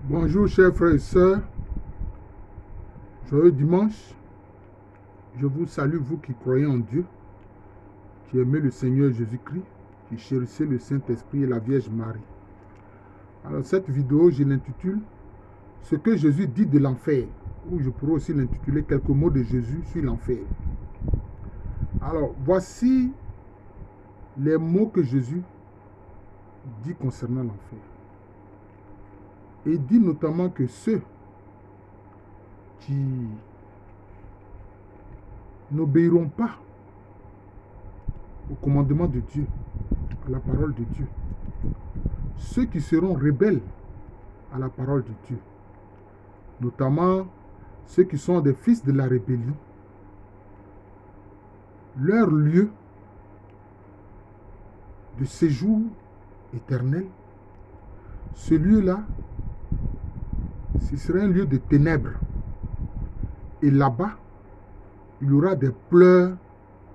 Bonjour chers frères et sœurs, joyeux dimanche. Je vous salue, vous qui croyez en Dieu, qui aimez le Seigneur Jésus-Christ, qui chérissez le Saint-Esprit et la Vierge Marie. Alors cette vidéo, je l'intitule « Ce que Jésus dit de l'enfer » ou je pourrais aussi l'intituler « Quelques mots de Jésus sur l'enfer ». Alors voici les mots que Jésus dit concernant l'enfer. Et il dit notamment que ceux qui n'obéiront pas au commandement de Dieu, à la parole de Dieu, ceux qui seront rebelles à la parole de Dieu, notamment ceux qui sont des fils de la rébellion, leur lieu de séjour éternel, ce lieu-là, ce serait un lieu de ténèbres. Et là-bas, il y aura des pleurs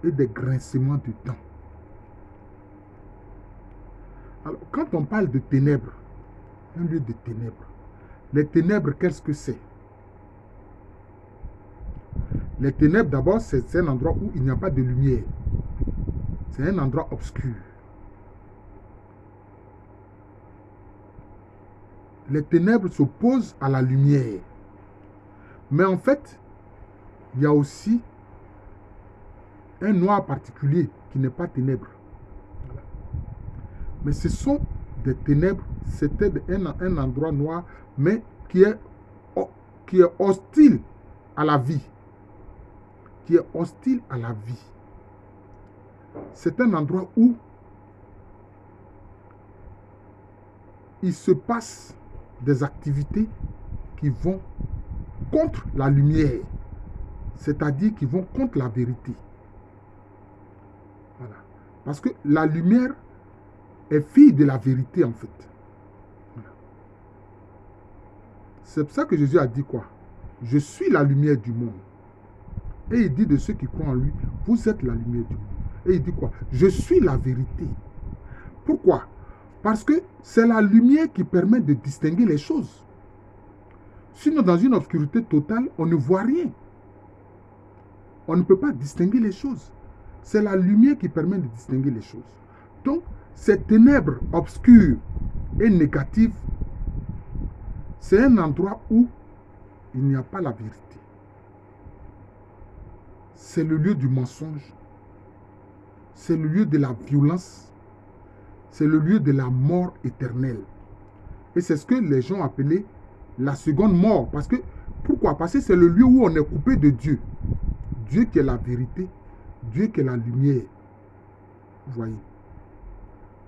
et des grincements de dents. Alors, quand on parle de ténèbres, un lieu de ténèbres, les ténèbres, qu'est-ce que c'est? Les ténèbres, d'abord, c'est un endroit où il n'y a pas de lumière. C'est un endroit obscur. Les ténèbres s'opposent à la lumière. Mais en fait, il y a aussi un noir particulier qui n'est pas ténèbre. Mais ce sont des ténèbres, c'était un endroit noir, mais qui est hostile à la vie. Qui est hostile à la vie. C'est un endroit où il se passe des activités qui vont contre la lumière, c'est-à-dire qui vont contre la vérité. Voilà. Parce que la lumière est fille de la vérité en fait. Voilà. C'est pour ça que Jésus a dit quoi? Je suis la lumière du monde. Et il dit de ceux qui croient en lui, vous êtes la lumière du monde. Et il dit quoi? Je suis la vérité. Pourquoi? Parce que c'est la lumière qui permet de distinguer les choses. Sinon, dans une obscurité totale, on ne voit rien. On ne peut pas distinguer les choses. C'est la lumière qui permet de distinguer les choses. Donc, ces ténèbres obscures et négatives, c'est un endroit où il n'y a pas la vérité. C'est le lieu du mensonge. C'est le lieu de la violence. C'est le lieu de la mort éternelle. Et c'est ce que les gens appelaient la seconde mort. Parce que, pourquoi? Parce que c'est le lieu où on est coupé de Dieu. Dieu qui est la vérité. Dieu qui est la lumière. Vous voyez?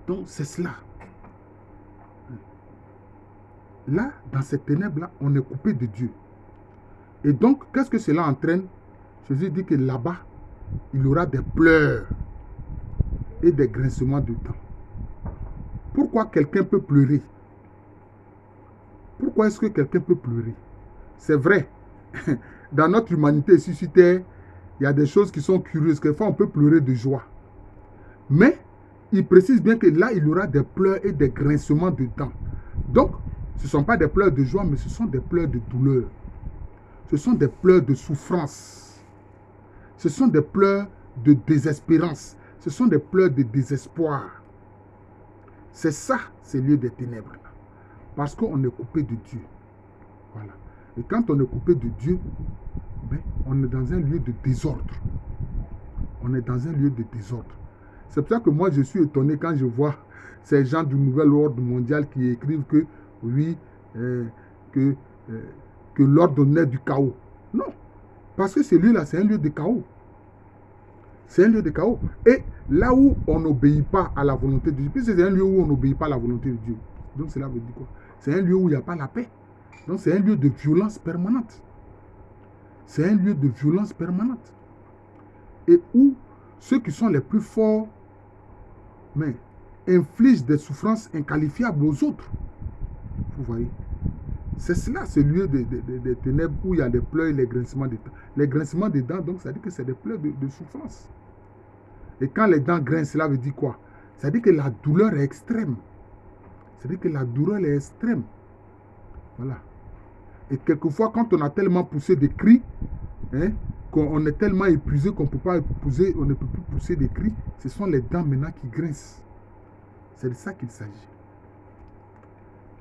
Donc, c'est cela. Là, dans ces ténèbres-là, on est coupé de Dieu. Et donc, qu'est-ce que cela entraîne? Jésus dit que là-bas, il y aura des pleurs et des grincements de dents. Pourquoi quelqu'un peut pleurer? Pourquoi est-ce que quelqu'un peut pleurer? C'est vrai, dans notre humanité ici sur terre, il y a des choses qui sont curieuses. Quelquefois, on peut pleurer de joie. Mais, il précise bien que là, il y aura des pleurs et des grincements de dents. Donc, ce ne sont pas des pleurs de joie, mais ce sont des pleurs de douleur. Ce sont des pleurs de souffrance. Ce sont des pleurs de désespérance. Ce sont des pleurs de désespoir. C'est ça, ces lieux des ténèbres. Parce qu'on est coupé de Dieu. Voilà. Et quand on est coupé de Dieu, ben, on est dans un lieu de désordre. On est dans un lieu de désordre. C'est pour ça que moi, je suis étonné quand je vois ces gens du nouvel ordre mondial qui écrivent que, oui, que l'ordre naît du chaos. Non. Parce que ce lieu-là, c'est un lieu de chaos. C'est un lieu de chaos. Et là où on n'obéit pas à la volonté de Dieu, puisque c'est un lieu où on n'obéit pas à la volonté de Dieu. Donc cela veut dire quoi? C'est un lieu où il n'y a pas la paix. Donc c'est un lieu de violence permanente. C'est un lieu de violence permanente. Et où ceux qui sont les plus forts, mais infligent des souffrances inqualifiables aux autres. Vous voyez? C'est cela, ce lieu des ténèbres où il y a des pleurs et les grincements des dents. Les grincements des dents, donc ça dit que c'est des pleurs de souffrance. Et quand les dents grincent, cela veut dire quoi? Ça dit que la douleur est extrême. C'est-à-dire que la douleur est extrême. Voilà. Et quelquefois, quand on a tellement poussé des cris, hein, qu'on est tellement épuisé qu'on on ne peut plus pousser des cris, ce sont les dents maintenant qui grincent. C'est de ça qu'il s'agit.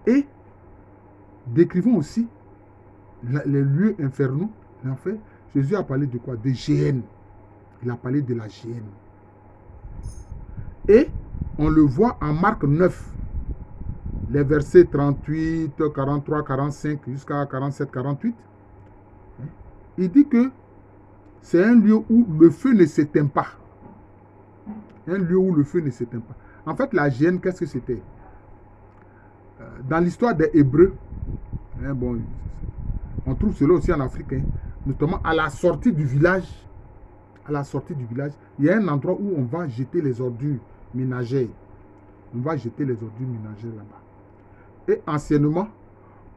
Et décrivons aussi les lieux infernaux, l'enfer. Jésus a parlé de quoi? De géhenne. Il a parlé de la géhenne. Et on le voit en Marc 9, les versets 38, 43, 45 jusqu'à 47, 48. Il dit que c'est un lieu où le feu ne s'éteint pas. Un lieu où le feu ne s'éteint pas. En fait, la géhenne, qu'est-ce que c'était? Dans l'histoire des Hébreux, bon, on trouve cela aussi en Afrique, notamment à la sortie du village. À la sortie du village, il y a un endroit où on va jeter les ordures ménagères. On va jeter les ordures ménagères là-bas. Et anciennement,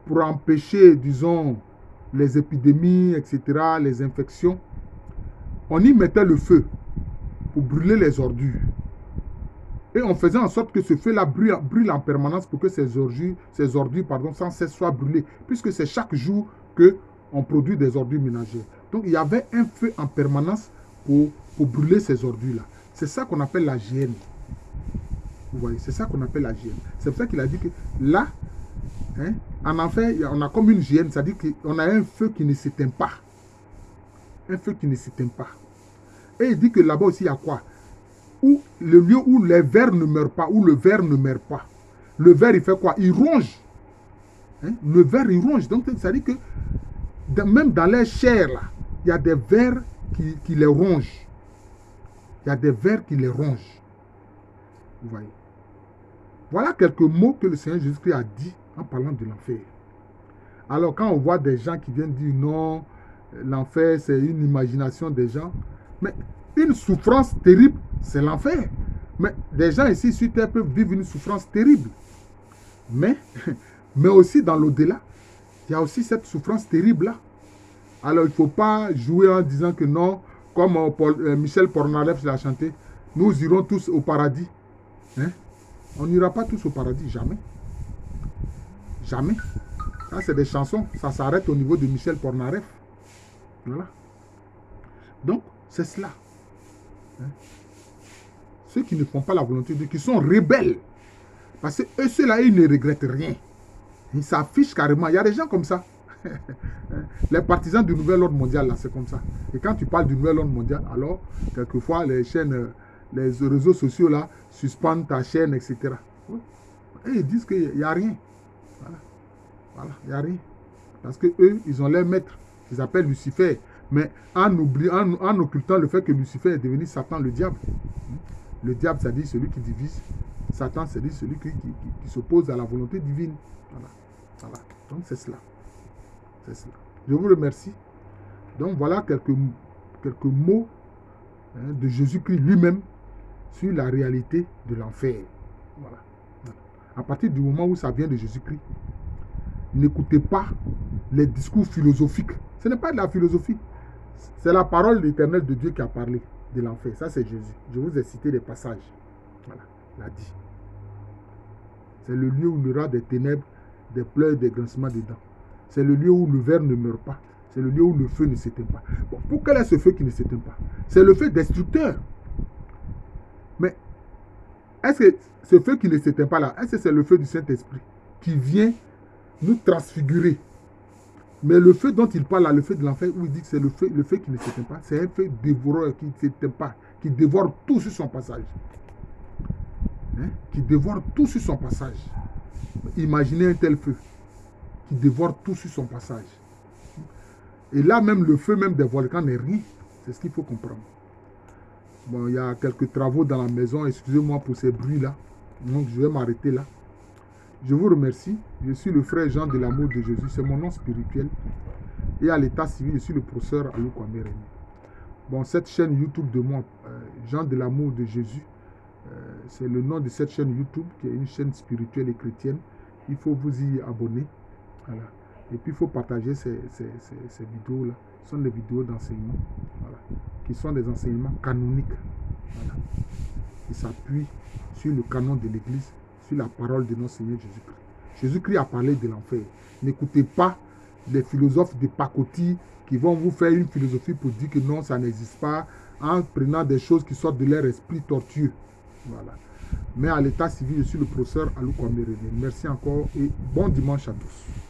pour empêcher, disons, les épidémies, etc., les infections, on y mettait le feu pour brûler les ordures. Et on faisait en sorte que ce feu-là brûle en permanence pour que ces ordures sans cesse soient brûlées, puisque c'est chaque jour qu'on produit des ordures ménagères. Donc il y avait un feu en permanence pour brûler ces ordures-là. C'est ça qu'on appelle la géhenne. Vous voyez, c'est ça qu'on appelle la géhenne. C'est pour ça qu'il a dit que là, en enfer, on a comme une géhenne, c'est-à-dire qu'on a un feu qui ne s'éteint pas. Un feu qui ne s'éteint pas. Et il dit que là-bas aussi, il y a quoi? Où le lieu où les vers ne meurent pas, où le ver ne meurt pas. Le ver, il fait quoi? Il ronge. Le ver, il ronge. Donc, ça veut dire que même dans les chairs, là, il y a des vers qui les rongent. Il y a des vers qui les rongent. Vous voyez? Voilà quelques mots que le Seigneur Jésus-Christ a dit en parlant de l'enfer. Alors, quand on voit des gens qui viennent dire non, l'enfer, c'est une imagination des gens, mais une souffrance terrible, c'est l'enfer. Mais des gens ici sur terre peuvent vivre une souffrance terrible. Mais aussi dans l'au-delà, il y a aussi cette souffrance terrible-là. Alors il ne faut pas jouer en disant que non, comme Michel Polnareff l'a chanté, nous irons tous au paradis. On n'ira pas tous au paradis, jamais. Jamais. Ça, c'est des chansons, ça s'arrête au niveau de Michel Polnareff. Voilà. Donc, c'est cela. Ceux qui ne font pas la volonté de Dieu, qui sont rebelles. Parce que eux, ceux-là, ils ne regrettent rien. Ils s'affichent carrément. Il y a des gens comme ça. Les partisans du nouvel ordre mondial, là, c'est comme ça. Et quand tu parles du nouvel ordre mondial, alors, quelquefois, les chaînes, les réseaux sociaux, là, suspendent ta chaîne, etc. Et ils disent qu'il n'y a rien. Voilà, il n'y a rien. Parce que eux, ils ont leur maître. Ils appellent Lucifer. Mais en occultant le fait que Lucifer est devenu Satan, le diable. Le diable, c'est-à-dire celui qui divise. Satan, c'est-à-dire celui qui s'oppose à la volonté divine. Voilà. Donc, c'est cela. C'est cela. Je vous remercie. Donc, voilà quelques mots de Jésus-Christ lui-même sur la réalité de l'enfer. Voilà. À partir du moment où ça vient de Jésus-Christ, n'écoutez pas les discours philosophiques. Ce n'est pas de la philosophie. C'est la parole éternelle de Dieu qui a parlé de l'enfer. Ça, c'est Jésus. Je vous ai cité des passages. Voilà, il a dit. C'est le lieu où il y aura des ténèbres, des pleurs, des grincements des dents. C'est le lieu où le ver ne meurt pas. C'est le lieu où le feu ne s'éteint pas. Bon, pour quel est ce feu qui ne s'éteint pas? C'est le feu destructeur. Mais est-ce que ce feu qui ne s'éteint pas là, est-ce que c'est le feu du Saint-Esprit qui vient nous transfigurer? Mais le feu dont il parle là, le feu de l'enfer, où il dit que c'est le feu qui ne s'éteint pas, c'est un feu dévoreur qui ne s'éteint pas, qui dévore tout sur son passage. Qui dévore tout sur son passage. Imaginez un tel feu qui dévore tout sur son passage. Et là même le feu même des volcans n'est rien. C'est ce qu'il faut comprendre. Bon, il y a quelques travaux dans la maison, excusez-moi pour ces bruits-là. Donc je vais m'arrêter là. Je vous remercie. Je suis le frère Jean de l'amour de Jésus. C'est mon nom spirituel. Et à l'état civil, je suis le professeur Alou Kwame Rémy. Bon, cette chaîne YouTube de moi, Jean de l'amour de Jésus, c'est le nom de cette chaîne YouTube, qui est une chaîne spirituelle et chrétienne. Il faut vous y abonner. Voilà. Et puis, il faut partager ces vidéos-là. Ce sont des vidéos d'enseignement, voilà, qui sont des enseignements canoniques. Voilà. Qui s'appuient sur le canon de l'Église, sur la parole de notre Seigneur Jésus-Christ. Jésus-Christ a parlé de l'enfer. N'écoutez pas les philosophes de pacotille qui vont vous faire une philosophie pour dire que non, ça n'existe pas, en prenant des choses qui sortent de leur esprit tortueux. Voilà. Mais à l'état civil, je suis le professeur Alou Kwame René. Merci encore et bon dimanche à tous.